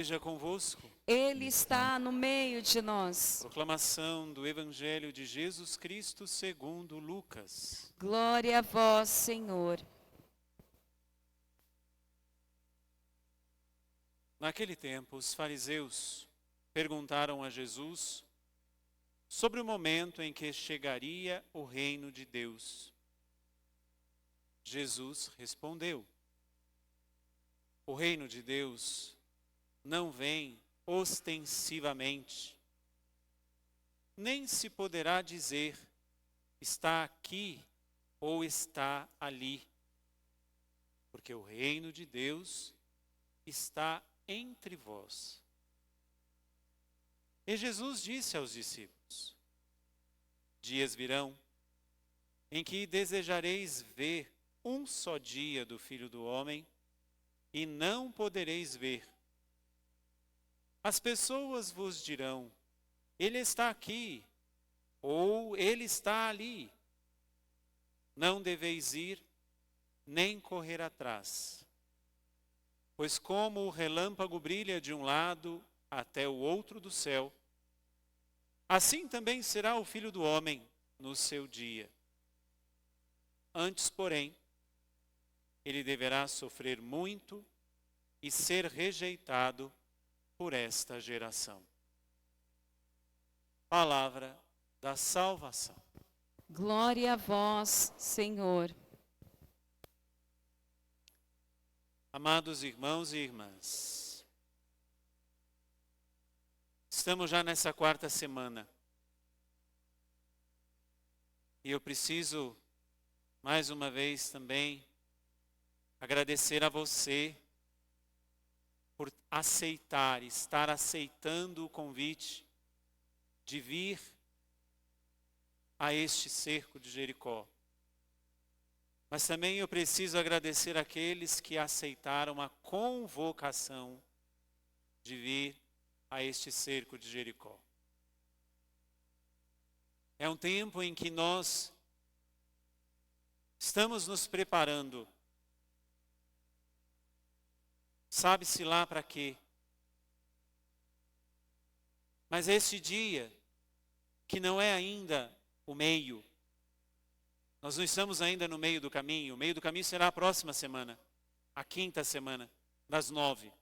Seja convosco. Ele está no meio de nós. Proclamação do Evangelho de Jesus Cristo segundo Lucas. Glória a vós, Senhor. Naquele tempo, os fariseus perguntaram a Jesus sobre o momento em que chegaria o reino de Deus. Jesus respondeu: o reino de Deus não vem ostensivamente, nem se poderá dizer está aqui ou está ali, porque o reino de Deus está entre vós. E Jesus disse aos discípulos: dias virão em que desejareis ver um só dia do Filho do Homem e não podereis ver. As pessoas vos dirão: ele está aqui, ou ele está ali. Não deveis ir, nem correr atrás. Pois como o relâmpago brilha de um lado até o outro do céu, assim também será o Filho do Homem no seu dia. Antes, porém, ele deverá sofrer muito e ser rejeitado por esta geração. Palavra da salvação. Glória a vós, Senhor. Amados irmãos e irmãs, estamos já nessa quarta semana. E eu preciso, mais uma vez também, agradecer a você por aceitar, estar aceitando o convite de vir a este cerco de Jericó. Mas também eu preciso agradecer àqueles que aceitaram a convocação de vir a este cerco de Jericó. É um tempo em que nós estamos nos preparando. Sabe-se lá para quê? Mas este dia, que não é ainda o meio, nós não estamos ainda no meio do caminho. O meio do caminho será a próxima semana, a quinta semana, das 9.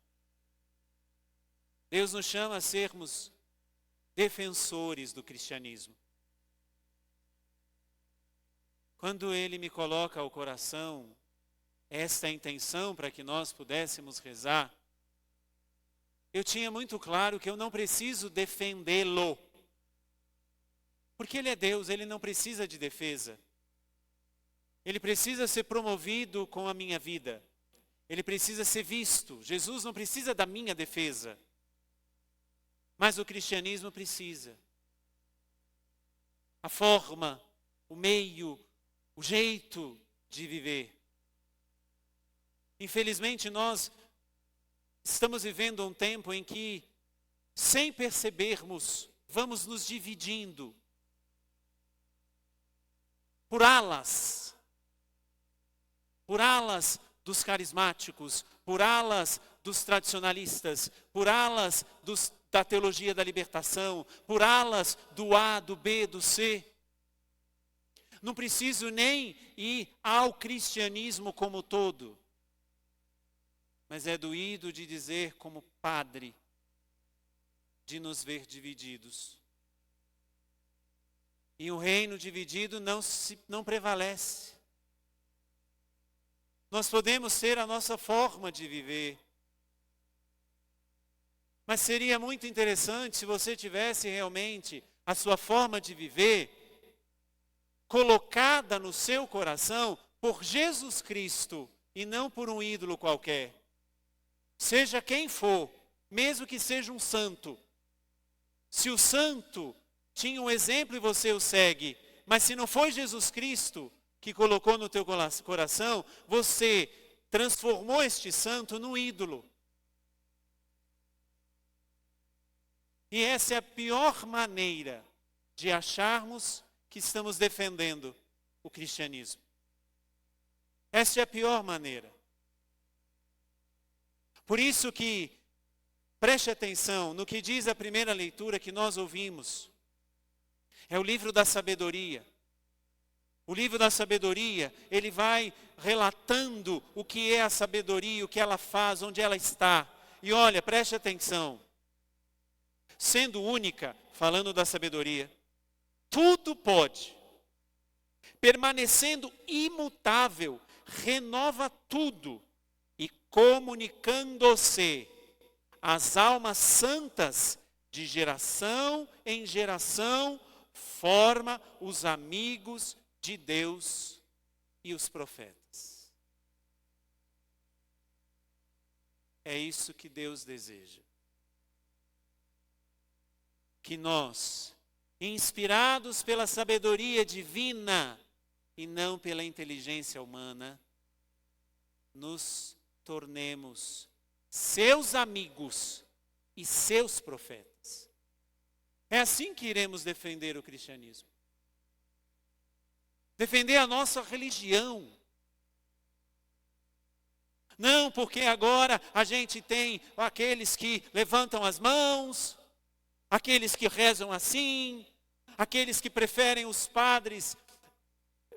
Deus nos chama a sermos defensores do cristianismo. Quando Ele me coloca ao coração esta intenção para que nós pudéssemos rezar, eu tinha muito claro que eu não preciso defendê-lo. Porque Ele é Deus, Ele não precisa de defesa. Ele precisa ser promovido com a minha vida. Ele precisa ser visto. Jesus não precisa da minha defesa. Mas o cristianismo precisa. A forma, o meio, o jeito de viver. Infelizmente, nós estamos vivendo um tempo em que, sem percebermos, vamos nos dividindo por alas dos carismáticos, por alas dos tradicionalistas, por alas da teologia da libertação, por alas do A, do B, do C. Não preciso nem ir ao cristianismo como todo. Mas é doído de dizer como padre, de nos ver divididos. E um reino dividido não prevalece. Nós podemos ter a nossa forma de viver. Mas seria muito interessante se você tivesse realmente a sua forma de viver colocada no seu coração por Jesus Cristo e não por um ídolo qualquer. Seja quem for, mesmo que seja um santo. Se o santo tinha um exemplo e você o segue, mas se não foi Jesus Cristo que colocou no teu coração, você transformou este santo num ídolo. E essa é a pior maneira de acharmos que estamos defendendo o cristianismo. Essa é a pior maneira. Por isso que Preste atenção no que diz a primeira leitura que nós ouvimos. É o livro da sabedoria. O livro da sabedoria, ele vai relatando o que é a sabedoria, o que ela faz, onde ela está. E olha, preste atenção. Sendo única, falando da sabedoria, tudo pode. Permanecendo imutável, renova tudo. E comunicando-se às almas santas, de geração em geração, forma os amigos de Deus e os profetas. É isso que Deus deseja. Que nós, inspirados pela sabedoria divina e não pela inteligência humana, nos tornemos seus amigos e seus profetas. É assim que iremos defender o cristianismo. Defender a nossa religião. Não porque agora a gente tem aqueles que levantam as mãos, aqueles que rezam assim, aqueles que preferem os padres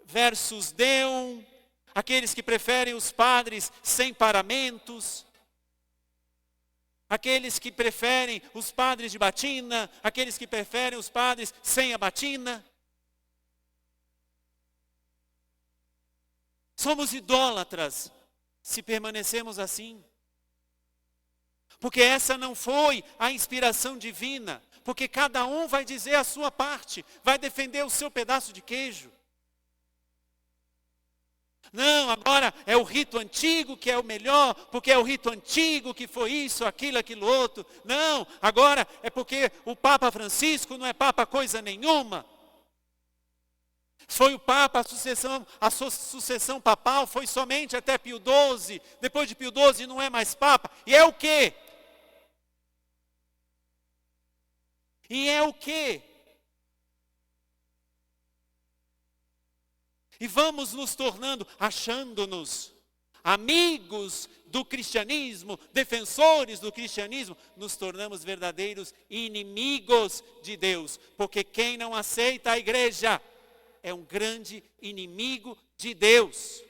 versus Deus, aqueles que preferem os padres sem paramentos, aqueles que preferem os padres de batina, aqueles que preferem os padres sem a batina. Somos idólatras se permanecemos assim. Porque essa não foi a inspiração divina. Porque cada um vai dizer a sua parte, vai defender o seu pedaço de queijo. Não, agora é o rito antigo que é o melhor, porque é o rito antigo que foi isso, aquilo outro. Não, agora é porque o Papa Francisco não é Papa coisa nenhuma. Foi o Papa, a sucessão papal foi somente até Pio XII. Depois de Pio XII não é mais Papa. E é o quê? E é o quê? E vamos nos tornando, achando-nos amigos do cristianismo, defensores do cristianismo, nos tornamos verdadeiros inimigos de Deus. Porque quem não aceita a igreja é um grande inimigo de Deus.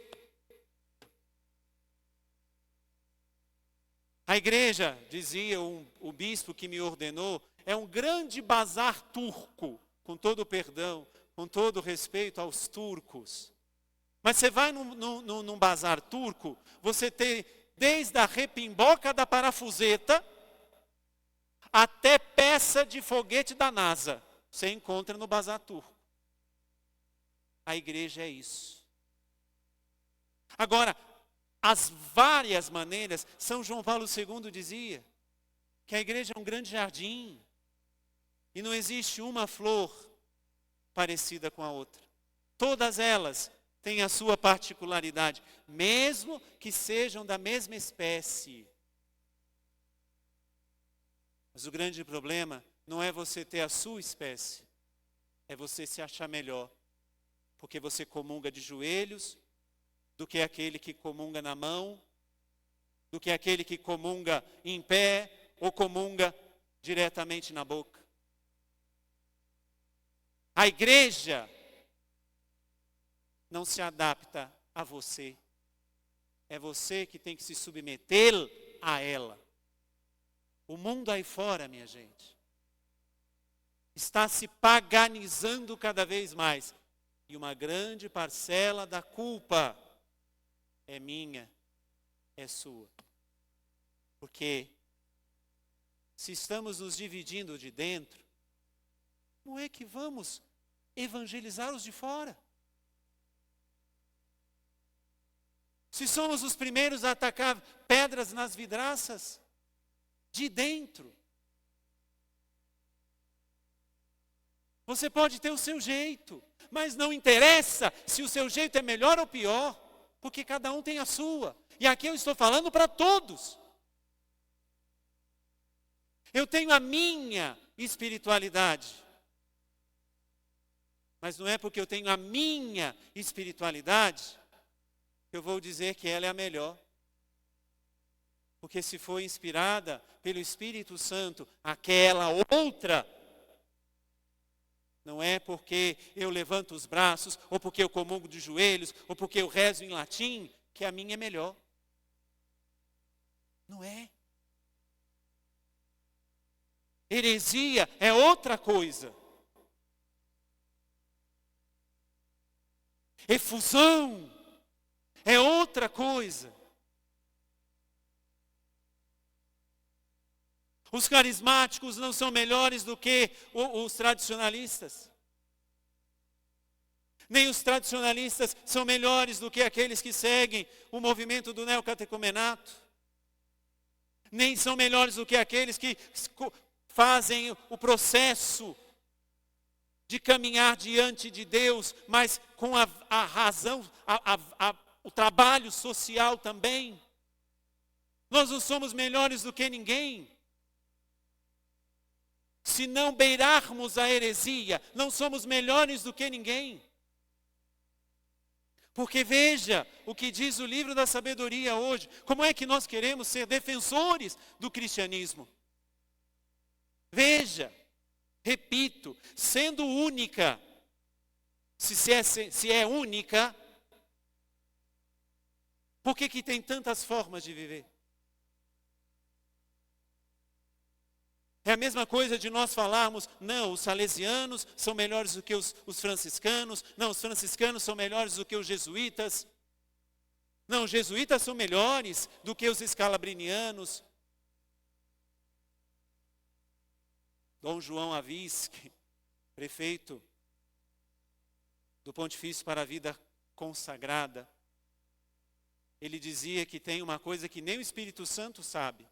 A igreja, dizia o bispo que me ordenou, é um grande bazar turco, com todo o perdão, com todo o respeito aos turcos. Mas você vai num bazar turco, você tem desde a repimboca da parafuseta até peça de foguete da NASA. Você encontra no bazar turco. A igreja é isso. Agora, as várias maneiras, São João Paulo II dizia que a igreja é um grande jardim e não existe uma flor parecida com a outra. Todas elas têm a sua particularidade, mesmo que sejam da mesma espécie. Mas o grande problema não é você ter a sua espécie, é você se achar melhor. Porque você comunga de joelhos, do que aquele que comunga na mão, do que aquele que comunga em pé, ou comunga diretamente na boca. A igreja não se adapta a você. É você que tem que se submeter a ela. O mundo aí fora, minha gente, está se paganizando cada vez mais. E uma grande parcela da culpa é minha, é sua. Porque se estamos nos dividindo de dentro, não é que vamos evangelizar os de fora. Se somos os primeiros a atacar pedras nas vidraças, de dentro. Você pode ter o seu jeito, mas não interessa se o seu jeito é melhor ou pior, porque cada um tem a sua. E aqui eu estou falando para todos. Eu tenho a minha espiritualidade. Mas não é porque eu tenho a minha espiritualidade que eu vou dizer que ela é a melhor. Porque se foi inspirada pelo Espírito Santo, aquela outra, não é porque eu levanto os braços, ou porque eu comungo de joelhos, ou porque eu rezo em latim, que a minha é melhor. Não é. Heresia é outra coisa. Efusão é outra coisa. Os carismáticos não são melhores do que os tradicionalistas. Nem os tradicionalistas são melhores do que aqueles que seguem o movimento do neocatecumenato. Nem são melhores do que aqueles que fazem o processo de caminhar diante de Deus, mas com a razão, o trabalho social também. Nós não somos melhores do que ninguém. Se não beirarmos a heresia, não somos melhores do que ninguém. Porque veja o que diz o livro da sabedoria hoje. Como é que nós queremos ser defensores do cristianismo? Veja, repito, sendo única, se é única, por que tem tantas formas de viver? É a mesma coisa de nós falarmos, não, os salesianos são melhores do que os franciscanos, não, os franciscanos são melhores do que os jesuítas, não, os jesuítas são melhores do que os escalabrinianos. Dom João Avisque, prefeito do Pontifício para a Vida Consagrada, ele dizia que tem uma coisa que nem o Espírito Santo sabe,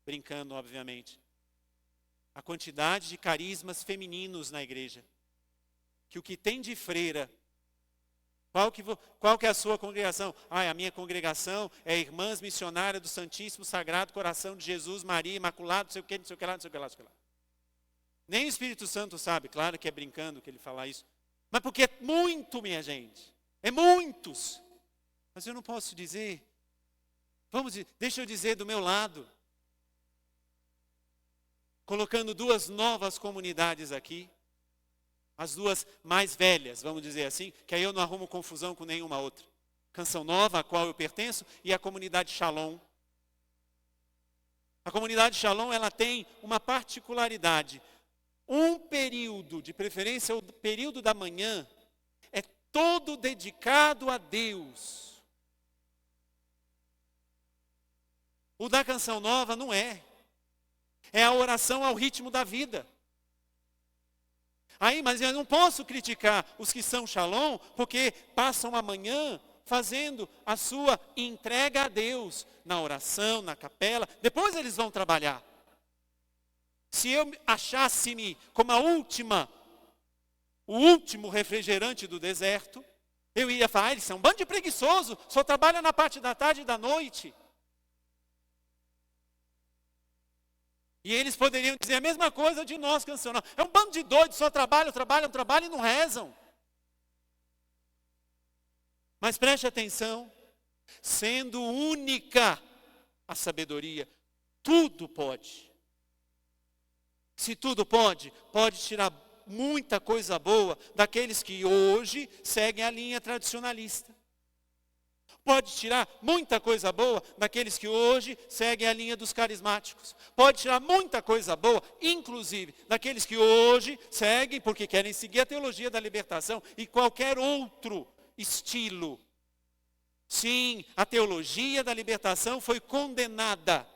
brincando obviamente, a quantidade de carismas femininos na igreja. Que o que tem de freira, qual que é a sua congregação? A minha congregação é Irmãs Missionárias do Santíssimo Sagrado Coração de Jesus, Maria, Imaculado, não sei o que, não sei o que lá, não sei o que lá, não sei o que lá. Nem o Espírito Santo sabe, claro que é brincando que ele fala isso, mas porque é muito, minha gente, é muitos. Mas eu não posso dizer, deixa eu dizer do meu lado, colocando duas novas comunidades aqui, as duas mais velhas, vamos dizer assim, que aí eu não arrumo confusão com nenhuma outra. Canção Nova, a qual eu pertenço, e a comunidade Shalom. A comunidade Shalom, ela tem uma particularidade. Um período, de preferência o período da manhã, é todo dedicado a Deus. O da Canção Nova não é. É a oração ao ritmo da vida. Aí, mas eu não posso criticar os que são Shalom, porque passam a manhã fazendo a sua entrega a Deus, na oração, na capela, depois eles vão trabalhar. Se eu achasse-me como o último refrigerante do deserto, eu ia falar, eles são um bando de preguiçoso, só trabalham na parte da tarde e da noite. E eles poderiam dizer a mesma coisa de nós, Canção Nova. É um bando de doidos, só trabalham e não rezam. Mas preste atenção, sendo única a sabedoria, tudo pode. Se tudo pode tirar muita coisa boa daqueles que hoje seguem a linha tradicionalista. Pode tirar muita coisa boa daqueles que hoje seguem a linha dos carismáticos. Pode tirar muita coisa boa, inclusive, daqueles que hoje seguem porque querem seguir a teologia da libertação e qualquer outro estilo. Sim, a teologia da libertação foi condenada.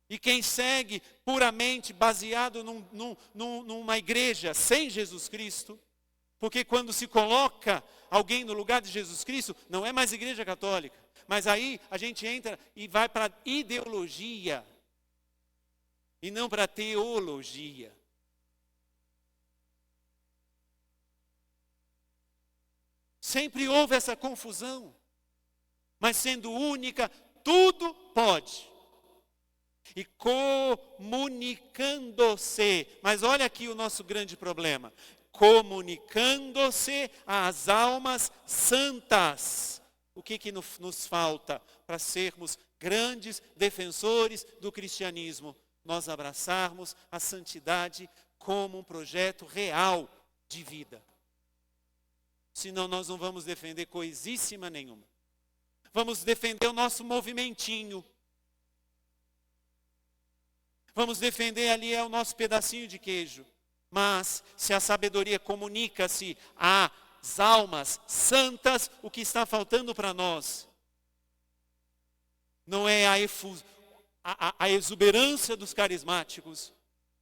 E quem segue puramente baseado numa igreja sem Jesus Cristo, porque quando se coloca alguém no lugar de Jesus Cristo, não é mais igreja católica. Mas aí a gente entra e vai para ideologia e não para teologia. Sempre houve essa confusão. Mas sendo única, tudo pode. E comunicando-se. Mas olha aqui o nosso grande problema. Comunicando-se às almas santas O que nos falta para sermos grandes defensores do cristianismo? Nós abraçarmos a santidade como um projeto real de vida. Senão nós não vamos defender coisíssima nenhuma. Vamos defender o nosso movimentinho. Vamos defender ali o nosso pedacinho de queijo. Mas se a sabedoria comunica-se às almas santas, o que está faltando para nós não é a exuberância dos carismáticos,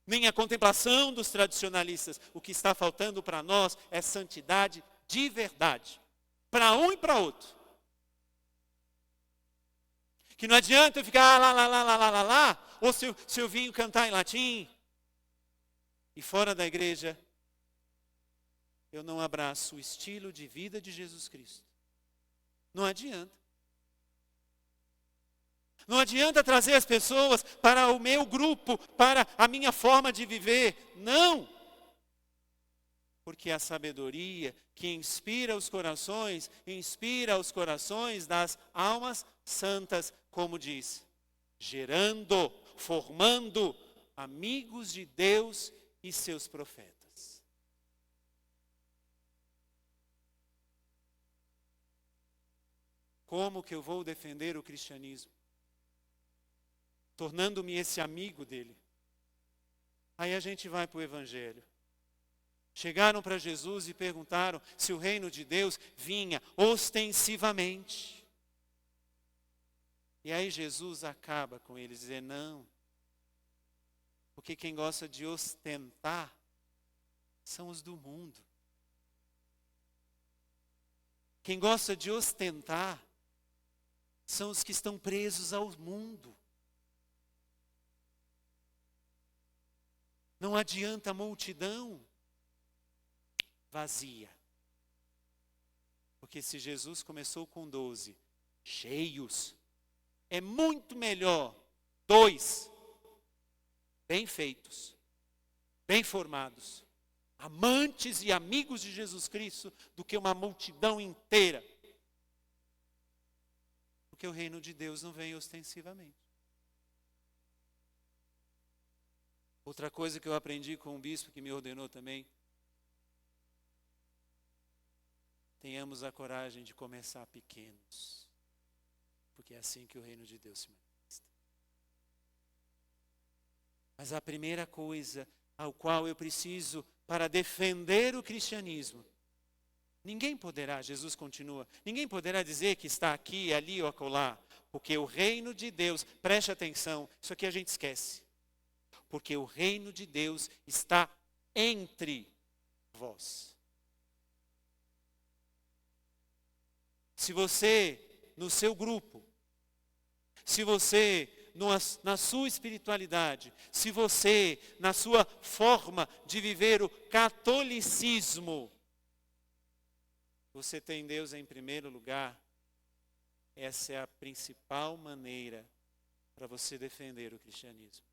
nem a contemplação dos tradicionalistas. O que está faltando para nós é santidade de verdade, para um e para outro. Que não adianta eu ficar lá, ou se eu vim cantar em latim, e fora da igreja, eu não abraço o estilo de vida de Jesus Cristo. Não adianta. Não adianta trazer as pessoas para o meu grupo, para a minha forma de viver. Não! Porque a sabedoria que inspira os corações das almas santas, como diz, gerando, formando amigos de Deus e seus profetas. Como que eu vou defender o cristianismo? Tornando-me esse amigo dele. Aí a gente vai para o Evangelho. Chegaram para Jesus e perguntaram se o reino de Deus vinha ostensivamente. E aí Jesus acaba com eles, dizendo, não. Porque quem gosta de ostentar são os do mundo. Quem gosta de ostentar são os que estão presos ao mundo. Não adianta a multidão vazia. Porque se Jesus começou com 12 cheios, é muito melhor 2 bem feitos, bem formados, amantes e amigos de Jesus Cristo, do que uma multidão inteira. Porque o reino de Deus não vem ostensivamente. Outra coisa que eu aprendi com um bispo que me ordenou também, tenhamos a coragem de começar pequenos, porque é assim que o reino de Deus se manifesta. Mas a primeira coisa ao qual eu preciso para defender o cristianismo, ninguém poderá, Jesus continua, ninguém poderá dizer que está aqui, ali ou acolá, porque o reino de Deus, preste atenção, isso aqui a gente esquece, porque o reino de Deus está entre vós. Se você, no seu grupo, se você, na sua espiritualidade, se você, na sua forma de viver o catolicismo, você tem Deus em primeiro lugar, essa é a principal maneira para você defender o cristianismo.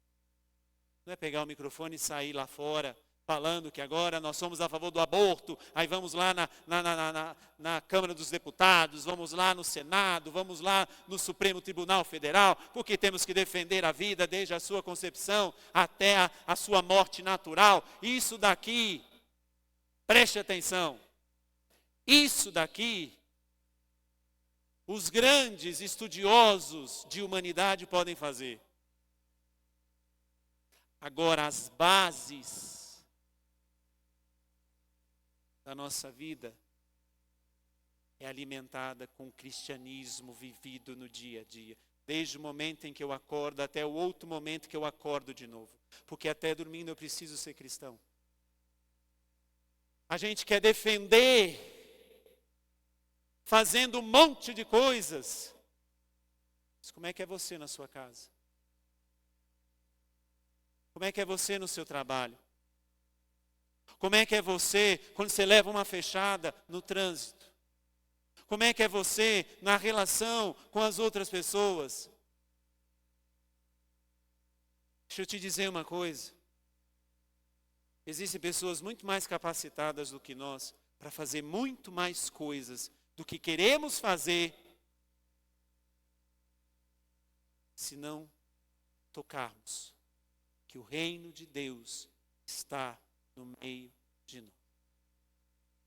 Não é pegar o microfone e sair lá fora, falando que agora nós somos a favor do aborto, aí vamos lá na Câmara dos Deputados, vamos lá no Senado, vamos lá no Supremo Tribunal Federal, porque temos que defender a vida desde a sua concepção até a sua morte natural. Isso daqui, preste atenção, isso daqui, os grandes estudiosos de humanidade podem fazer. Agora, as bases da nossa vida é alimentada com o cristianismo vivido no dia a dia. Desde o momento em que eu acordo até o outro momento que eu acordo de novo. Porque até dormindo eu preciso ser cristão. A gente quer defender, fazendo um monte de coisas. Mas como é que é você na sua casa? Como é que é você no seu trabalho? Como é que é você quando você leva uma fechada no trânsito? Como é que é você na relação com as outras pessoas? Deixa eu te dizer uma coisa. Existem pessoas muito mais capacitadas do que nós para fazer muito mais coisas do que queremos fazer se não tocarmos que o reino de Deus está no meio de nós.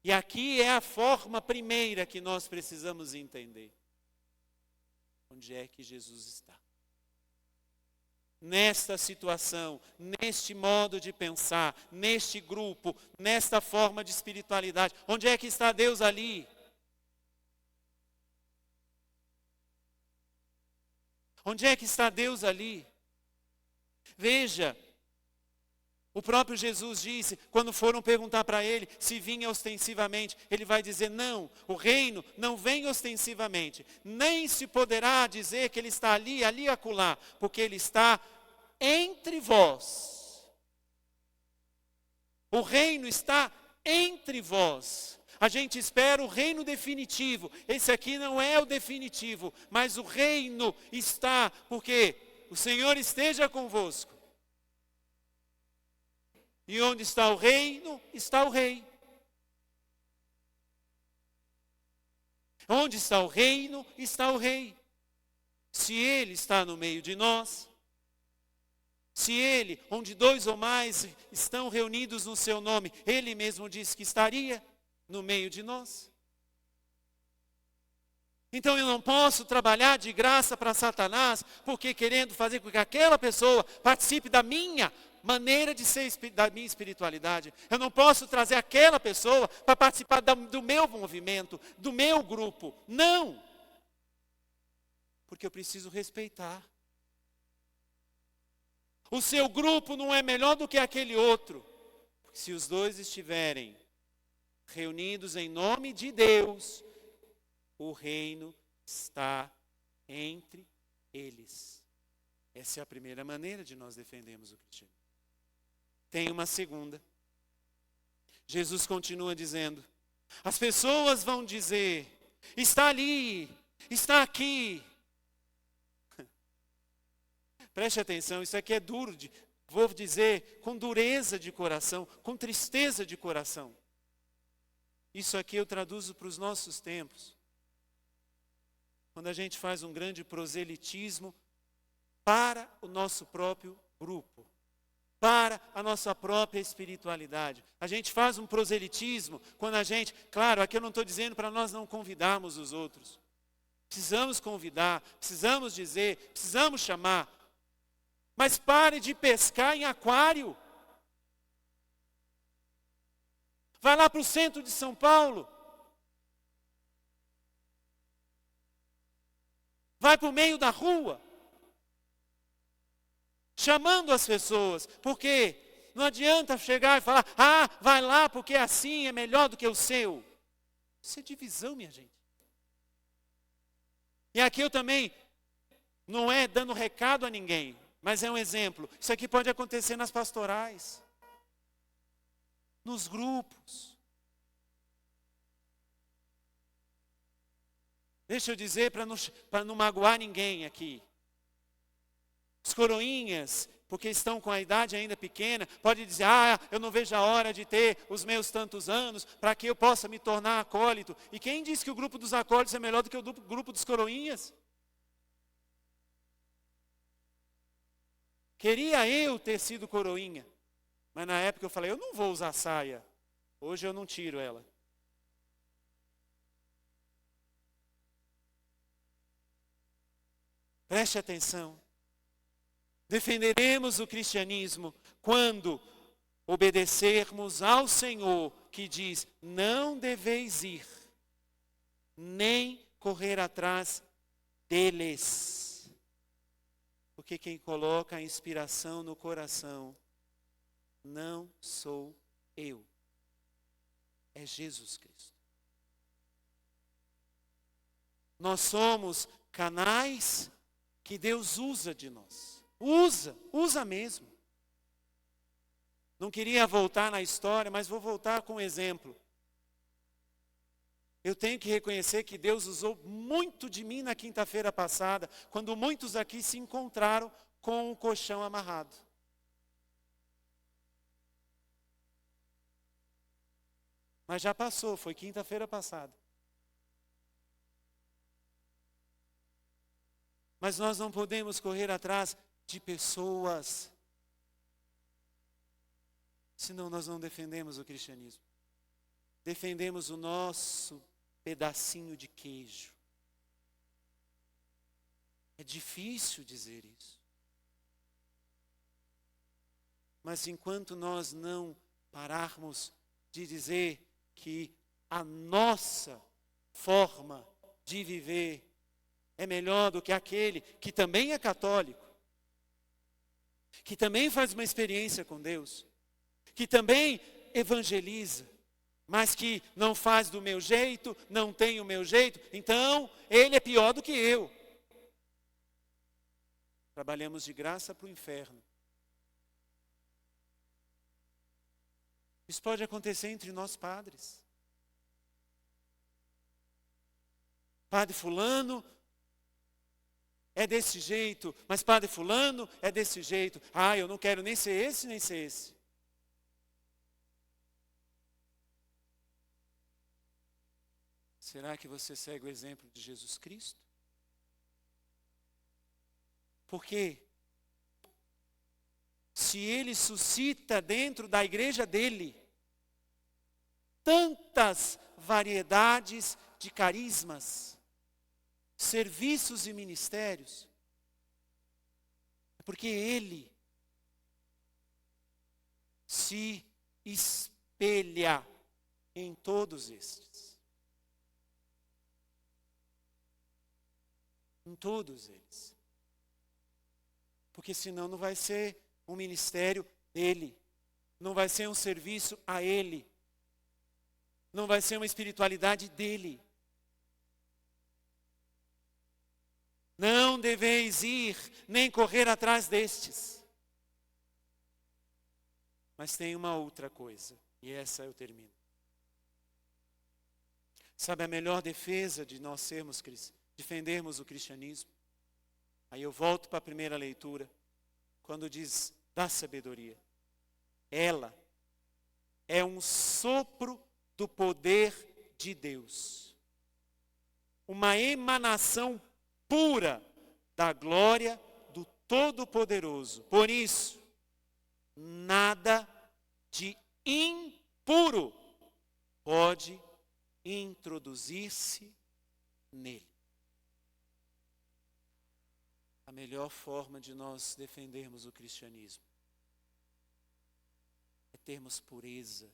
E aqui é a forma primeira que nós precisamos entender. Onde é que Jesus está? Nesta situação, neste modo de pensar, neste grupo, nesta forma de espiritualidade. Onde é que está Deus ali? Onde é que está Deus ali? Veja, o próprio Jesus disse, quando foram perguntar para ele se vinha ostensivamente, ele vai dizer, não, o reino não vem ostensivamente, nem se poderá dizer que ele está ali, ali e acolá, porque ele está entre vós. O reino está entre vós. A gente espera o reino definitivo. Esse aqui não é o definitivo, mas o reino está, porque o Senhor esteja convosco. E onde está o reino, está o rei. Onde está o reino, está o rei. Se ele está no meio de nós, se ele, onde 2 ou mais estão reunidos no seu nome, ele mesmo disse que estaria no meio de nós. Então eu não posso trabalhar de graça para Satanás, porque querendo fazer com que aquela pessoa participe da minha maneira de ser, da minha espiritualidade. Eu não posso trazer aquela pessoa para participar do meu movimento, do meu grupo. Não! Porque eu preciso respeitar. O seu grupo não é melhor do que aquele outro. Porque se os dois estiverem reunidos em nome de Deus, o reino está entre eles. Essa é a primeira maneira de nós defendermos o cristianismo. Tem uma segunda. Jesus continua dizendo, as pessoas vão dizer, está ali, está aqui. Preste atenção, isso aqui é duro, vou dizer, com dureza de coração, com tristeza de coração. Isso aqui eu traduzo para os nossos tempos. Quando a gente faz um grande proselitismo para o nosso próprio grupo, para a nossa própria espiritualidade. A gente faz um proselitismo quando a gente, claro, aqui eu não estou dizendo para nós não convidarmos os outros. Precisamos convidar, precisamos dizer, precisamos chamar. Mas pare de pescar em aquário. Vai lá para o centro de São Paulo. Vai para o meio da rua. Chamando as pessoas, porque não adianta chegar e falar, vai lá porque assim é melhor do que o seu. Isso é divisão, minha gente. E aqui eu também, não é dando recado a ninguém, mas é um exemplo. Isso aqui pode acontecer nas pastorais, nos grupos. Deixa eu dizer para não magoar ninguém aqui. Os coroinhas, porque estão com a idade ainda pequena, pode dizer, eu não vejo a hora de ter os meus tantos anos, para que eu possa me tornar acólito. E quem disse que o grupo dos acólitos é melhor do que o grupo dos coroinhas? Queria eu ter sido coroinha, mas na época eu falei, eu não vou usar saia. Hoje eu não tiro ela. Preste atenção. Defenderemos o cristianismo quando obedecermos ao Senhor que diz, não deveis ir, nem correr atrás deles. Porque quem coloca a inspiração no coração não sou eu, é Jesus Cristo. Nós somos canais que Deus usa de nós. Usa mesmo. Não queria voltar na história, mas vou voltar com um exemplo. Eu tenho que reconhecer que Deus usou muito de mim na quinta-feira passada, quando muitos aqui se encontraram com o colchão amarrado. Mas já passou, foi quinta-feira passada. Mas nós não podemos correr atrás de pessoas, senão nós não defendemos o cristianismo. Defendemos o nosso pedacinho de queijo. É difícil dizer isso. Mas enquanto nós não pararmos de dizer que a nossa forma de viver é melhor do que aquele que também é católico, que também faz uma experiência com Deus, que também evangeliza, mas que não faz do meu jeito, não tem o meu jeito, então ele é pior do que eu. Trabalhamos de graça para o inferno. Isso pode acontecer entre nós padres. Padre fulano é desse jeito, mas padre fulano é desse jeito. Ah, eu não quero nem ser esse, nem ser esse. Será que você segue o exemplo de Jesus Cristo? Porque se ele suscita dentro da igreja dele tantas variedades de carismas, serviços e ministérios, é porque ele se espelha em todos estes. Em todos eles. Porque senão não vai ser um ministério dele, não vai ser um serviço a ele, não vai ser uma espiritualidade dele. Não deveis ir, nem correr atrás destes. Mas tem uma outra coisa, e essa eu termino. Sabe a melhor defesa de nós defendermos o cristianismo? Aí eu volto para a primeira leitura, quando diz da sabedoria. Ela é um sopro do poder de Deus. Uma emanação pura da glória do Todo-Poderoso. Por isso, nada de impuro pode introduzir-se nele. A melhor forma de nós defendermos o cristianismo é termos pureza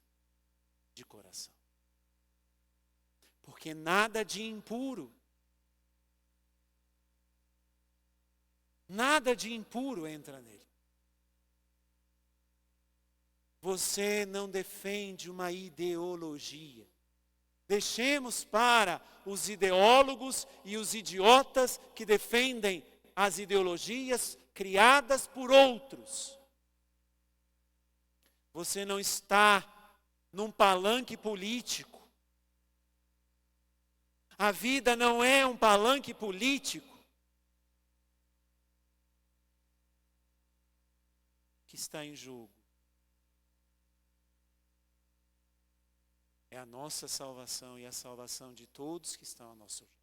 de coração. Porque nada de impuro, nada de impuro entra nele. Você não defende uma ideologia. Deixemos para os ideólogos e os idiotas que defendem as ideologias criadas por outros. Você não está num palanque político. A vida não é um palanque político que está em jogo. É a nossa salvação e a salvação de todos que estão ao nosso redor.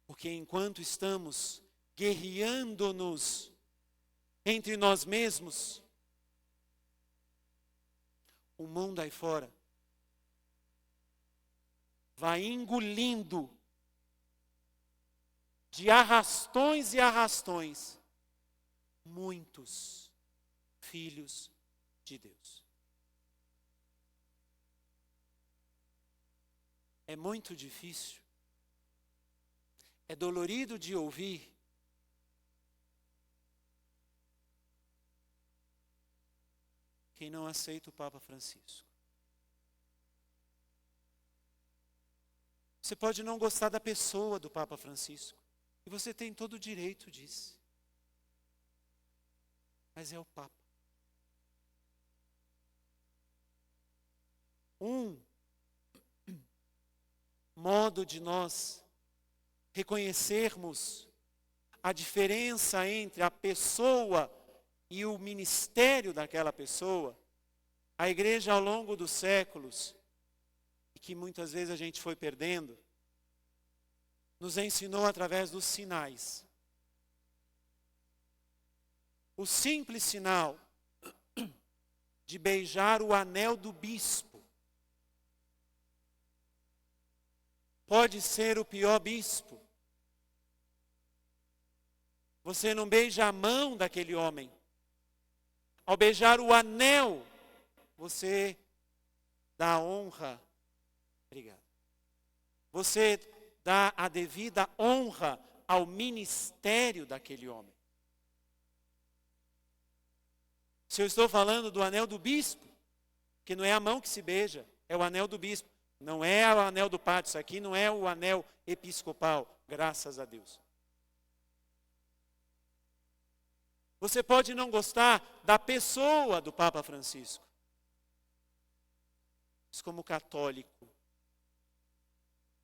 Porque enquanto estamos guerreando-nos entre nós mesmos, o mundo aí fora vai engolindo de arrastões e arrastões muitos filhos de Deus. É muito difícil, é dolorido de ouvir quem não aceita o Papa Francisco. Você pode não gostar da pessoa do Papa Francisco, e você tem todo o direito disso. Mas é o Papa. Um modo de nós reconhecermos a diferença entre a pessoa e o ministério daquela pessoa, a igreja ao longo dos séculos, e que muitas vezes a gente foi perdendo, nos ensinou através dos sinais. O simples sinal de beijar o anel do bispo pode ser o pior bispo. Você não beija a mão daquele homem. Ao beijar o anel, você dá honra. Obrigado. Você dá a devida honra ao ministério daquele homem. Se eu estou falando do anel do bispo, que não é a mão que se beija, é o anel do bispo. Não é o anel do pátio, isso aqui não é o anel episcopal, graças a Deus. Você pode não gostar da pessoa do Papa Francisco. Mas como católico,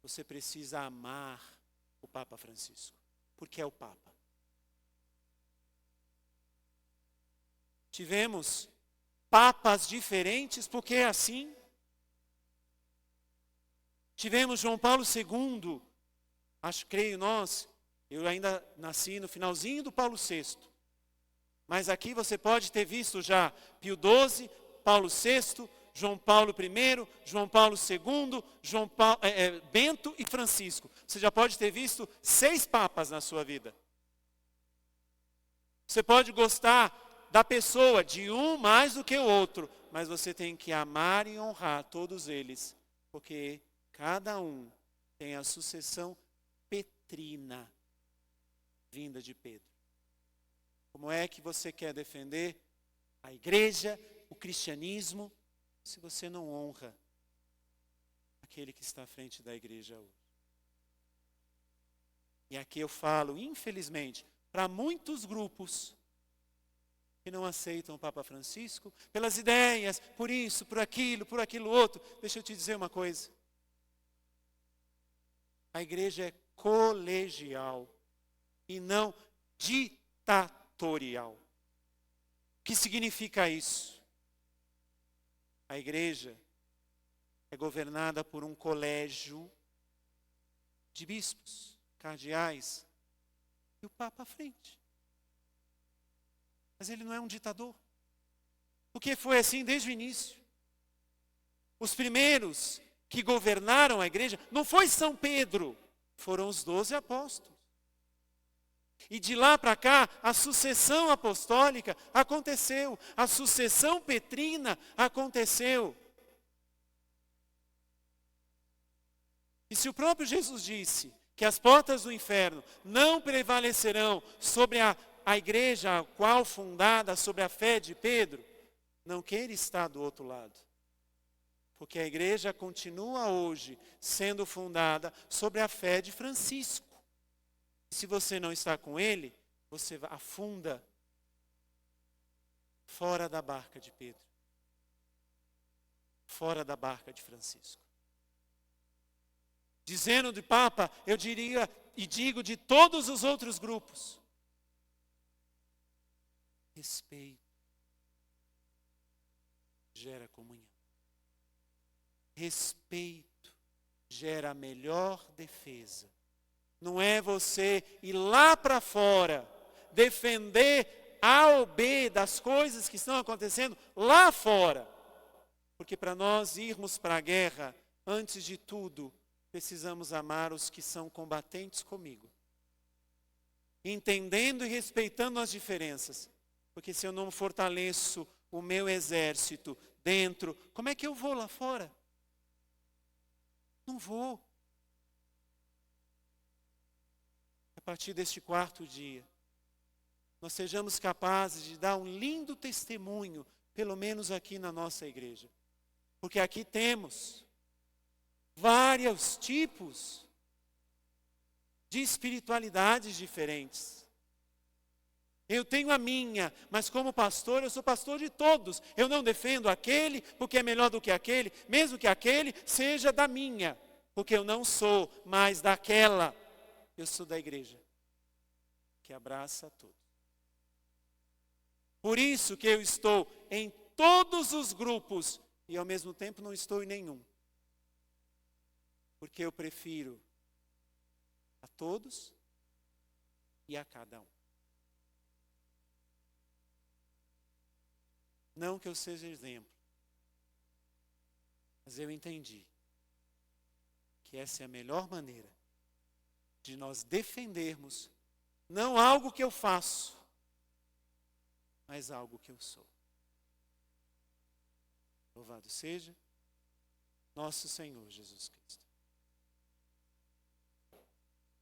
você precisa amar o Papa Francisco, porque é o Papa. Tivemos papas diferentes, porque é assim. Tivemos João Paulo II, creio nós, eu ainda nasci no finalzinho do Paulo VI. Mas aqui você pode ter visto já Pio XII, Paulo VI, João Paulo I, João Paulo II, Bento e Francisco. Você já pode ter visto 6 papas na sua vida. Você pode gostar da pessoa, de um mais do que o outro, mas você tem que amar e honrar todos eles, porque cada um tem a sucessão petrina vinda de Pedro. Como é que você quer defender a igreja, o cristianismo, se você não honra aquele que está à frente da igreja hoje? E aqui eu falo, infelizmente, para muitos grupos que não aceitam o Papa Francisco, pelas ideias, por isso, por aquilo outro. Deixa eu te dizer uma coisa. A igreja é colegial e não ditatorial. O que significa isso? A igreja é governada por um colégio de bispos, cardeais e o Papa à frente. Mas ele não é um ditador. Porque foi assim desde o início. Os primeiros que governaram a igreja não foi São Pedro, foram os 12 apóstolos. E de lá para cá, a sucessão apostólica aconteceu, a sucessão petrina aconteceu. E se o próprio Jesus disse que as portas do inferno não prevalecerão sobre a igreja a qual fundada sobre a fé de Pedro, não queira estar do outro lado. Porque a igreja continua hoje sendo fundada sobre a fé de Francisco. E se você não está com ele, você afunda fora da barca de Pedro. Fora da barca de Francisco. Dizendo de Papa, eu diria e digo de todos os outros grupos. Respeito gera comunhão. Respeito gera a melhor defesa. Não é você ir lá para fora, defender A ou B das coisas que estão acontecendo lá fora. Porque para nós irmos para a guerra, antes de tudo, precisamos amar os que são combatentes comigo. Entendendo e respeitando as diferenças. Porque se eu não fortaleço o meu exército dentro, como é que eu vou lá fora? Não vou. A partir deste 4º dia, nós sejamos capazes de dar um lindo testemunho, pelo menos aqui na nossa igreja. Porque aqui temos vários tipos de espiritualidades diferentes. Eu tenho a minha, mas como pastor, eu sou pastor de todos. Eu não defendo aquele porque é melhor do que aquele, mesmo que aquele seja da minha. Porque eu não sou mais daquela. Eu sou da igreja, que abraça a todos. Por isso que eu estou em todos os grupos e ao mesmo tempo não estou em nenhum. Porque eu prefiro a todos e a cada um. Não que eu seja exemplo, mas eu entendi que essa é a melhor maneira de nós defendermos não algo que eu faço, mas algo que eu sou. Louvado seja nosso Senhor Jesus Cristo.